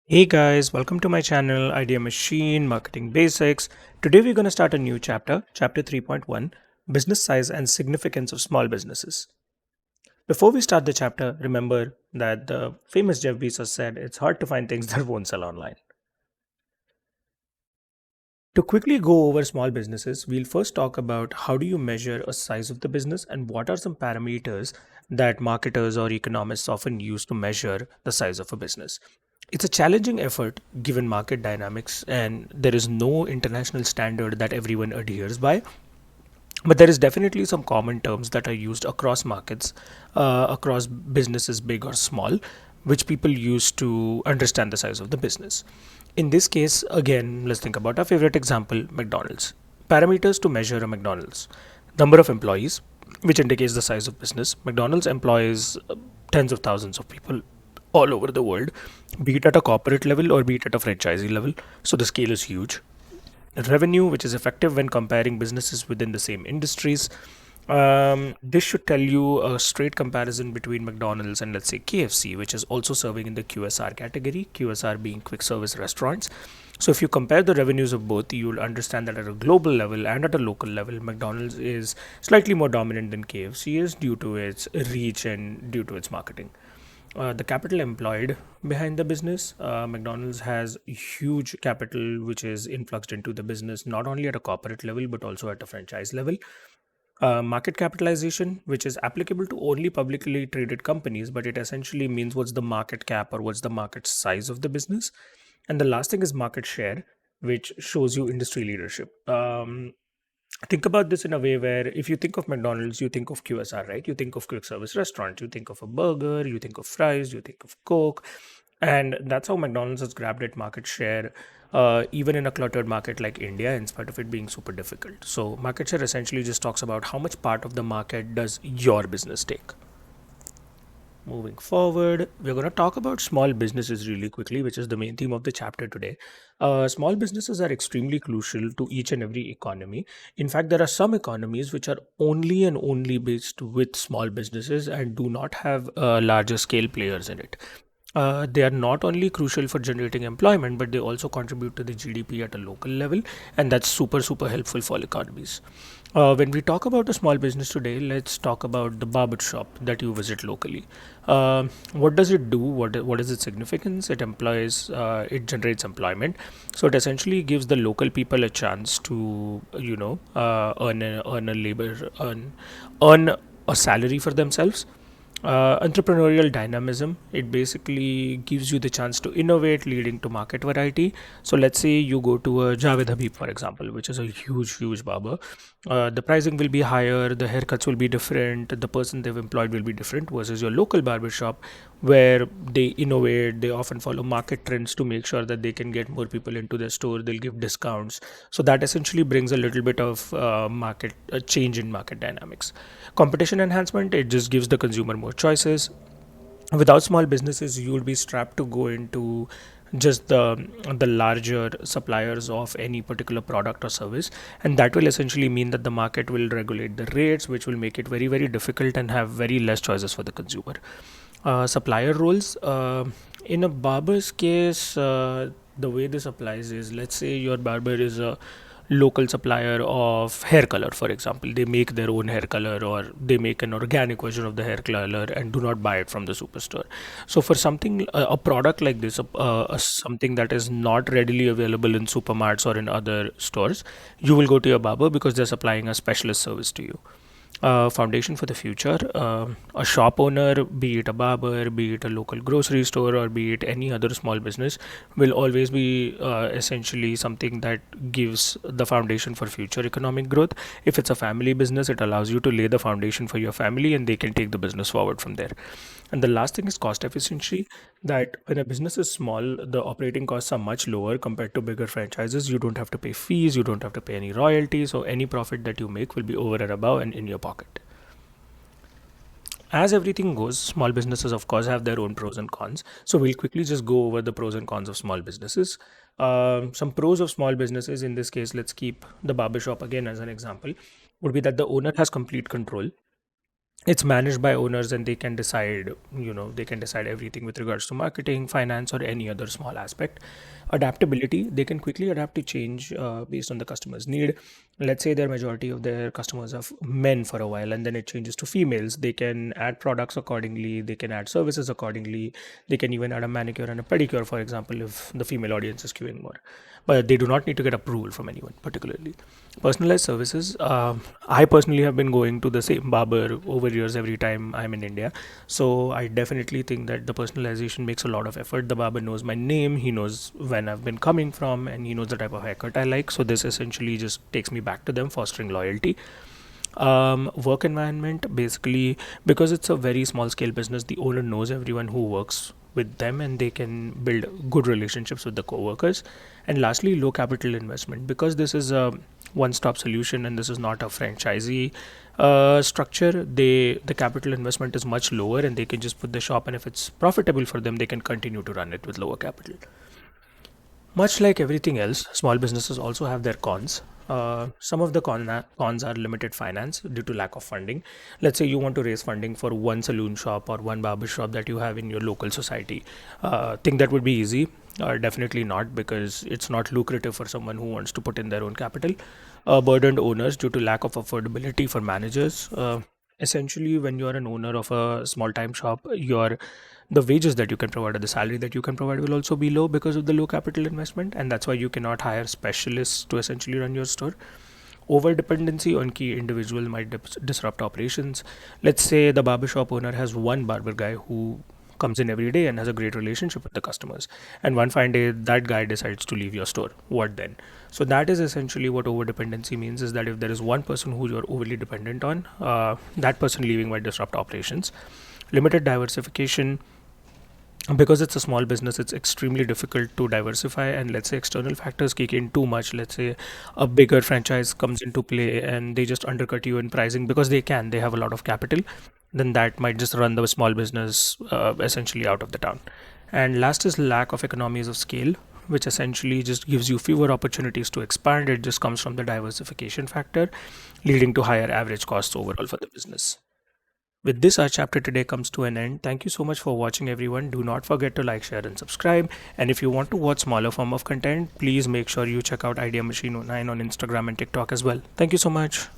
Hey guys, welcome to my channel Idea Machine Marketing Basics. Today we're going to start a new chapter 3.1, Business Size and Significance of Small Businesses. Before we start the chapter, remember that the famous Jeff Bezos said it's hard to find things that won't sell online. To quickly go over small businesses, we'll first talk about how do you measure a size of the business and what are some parameters that marketers or economists often use to measure the size of a business. It's a challenging effort given market dynamics, and there is no international standard that everyone adheres by. But there is definitely some common terms that are used across markets, across businesses, big or small, which people use to understand the size of the business. In this case, again, let's think about our favorite example, McDonald's. Parameters to measure a McDonald's: number of employees, which indicates the size of business. McDonald's employs tens of thousands of people all over the world, be it at a corporate level or be it at a franchisee level. So the scale is huge. Revenue, which is effective when comparing businesses within the same industries. This should tell you a straight comparison between McDonald's and, let's say, KFC, which is also serving in the QSR category, QSR being quick service restaurants. So if you compare the revenues of both, you'll understand that at a global level and at a local level, McDonald's is slightly more dominant than KFC is due to its reach and due to its marketing. The capital employed behind the business. McDonald's has huge capital which is influxed into the business, not only at a corporate level but also at a franchise level. Market capitalization, which is applicable to only publicly traded companies, but it essentially means what's the market cap or what's the market size of the business. And the last thing is market share, which shows you industry leadership. Think about this in a way where if you think of McDonald's, you think of QSR, right? You think of quick service restaurant, you think of a burger, you think of fries, you think of Coke. And that's how McDonald's has grabbed at market share, even in a cluttered market like India, in spite of it being super difficult. So, market share essentially just talks about how much part of the market does your business take. Moving forward, we're going to talk about small businesses really quickly, which is the main theme of the chapter today. Small businesses are extremely crucial to each and every economy. In fact, there are some economies which are only and only based with small businesses and do not have larger scale players in it. They are not only crucial for generating employment, but they also contribute to the GDP at a local level, and that's super, super helpful for economies. When we talk about a small business today, let's talk about the barber shop that you visit locally. What does it do? What is its significance? It generates employment. So it essentially gives the local people a chance to, earn a salary for themselves. Entrepreneurial dynamism, it basically gives you the chance to innovate, leading to market variety. So let's say you go to a Javed Habib, for example, which is a huge barber. The pricing will be higher, the haircuts will be different, the person they've employed will be different versus your local barber shop, where they innovate, they often follow market trends to make sure that they can get more people into their store, they'll give discounts. So that essentially brings a little bit of market change in market dynamics. Competition enhancement, it just gives the consumer more choices. Without small businesses, you would be strapped to go into just the larger suppliers of any particular product or service, and that will essentially mean that the market will regulate the rates, which will make it very difficult and have very less choices for the consumer. Supplier roles, in a barber's case, the way this applies is, let's say your barber is a local supplier of hair color, for example. They make their own hair color, or they make an organic version of the hair color and do not buy it from the superstore. So for something, a product like this, something that is not readily available in supermarkets or in other stores, you will go to your barber because they're supplying a specialist service to you. Foundation for the future. A shop owner, be it a barber, be it a local grocery store, or be it any other small business, will always be essentially something that gives the foundation for future economic growth. If it's a family business, it allows you to lay the foundation for your family and they can take the business forward from there. And the last thing is cost efficiency, that when a business is small, the operating costs are much lower compared to bigger franchises. You don't have to pay fees, you don't have to pay any royalties, so any profit that you make will be over and above and in your pocket. As everything goes, small businesses, of course, have their own pros and cons. So we'll quickly just go over the pros and cons of small businesses. Some pros of small businesses, in this case, let's keep the barbershop again as an example, would be that the owner has complete control. It's managed by owners, and they can decide, they can decide everything with regards to marketing, finance, or any other small aspect. Adaptability, they can quickly adapt to change based on the customer's need. Let's say their majority of their customers are men for a while, and then it changes to females. They can add products accordingly, they can add services accordingly, they can even add a manicure and a pedicure, for example, if the female audience is queuing more. But they do not need to get approval from anyone particularly. Personalized services, I personally have been going to the same barber over years every time I'm in India. So I definitely think that the personalization makes a lot of effort. The barber knows my name, he knows when I've been coming from, and he knows the type of haircut I like. So this essentially just takes me back to them, fostering loyalty. Work environment, basically, because it's a very small scale business, the owner knows everyone who works with them, and they can build good relationships with the co-workers. And lastly, low capital investment, because this is a one-stop solution and this is not a franchisee structure. The capital investment is much lower, and they can just put the shop, and if it's profitable for them, they can continue to run it with lower capital. Much like everything else, small businesses also have their cons. Some of the cons are limited finance due to lack of funding. Let's say you want to raise funding for one saloon shop or one barber shop that you have in your local society. Think that would be easy? Definitely not, because it's not lucrative for someone who wants to put in their own capital. Burdened owners due to lack of affordability for managers. Essentially, when you are an owner of a small time shop, the wages that you can provide or the salary that you can provide will also be low because of the low capital investment, and that's why you cannot hire specialists to essentially run your store. Over dependency on key individual might disrupt operations. Let's say the barbershop owner has one barber guy who comes in every day and has a great relationship with the customers, and one fine day that guy decides to leave your store. What then? So that is essentially what over dependency means, is that if there is one person who you're overly dependent on, that person leaving might disrupt operations. Limited diversification, because it's a small business, it's extremely difficult to diversify, and let's say external factors kick in too much. Let's say a bigger franchise comes into play and they just undercut you in pricing because they have a lot of capital, then that might just run the small business essentially out of the town. And last is lack of economies of scale, which essentially just gives you fewer opportunities to expand. It just comes from the diversification factor, leading to higher average costs overall for the business. With this, our chapter today comes to an end. Thank you so much for watching, everyone. Do not forget to like, share, and subscribe. And if you want to watch smaller form of content, please make sure you check out Idea Machine 09 on Instagram and TikTok as well. Thank you so much.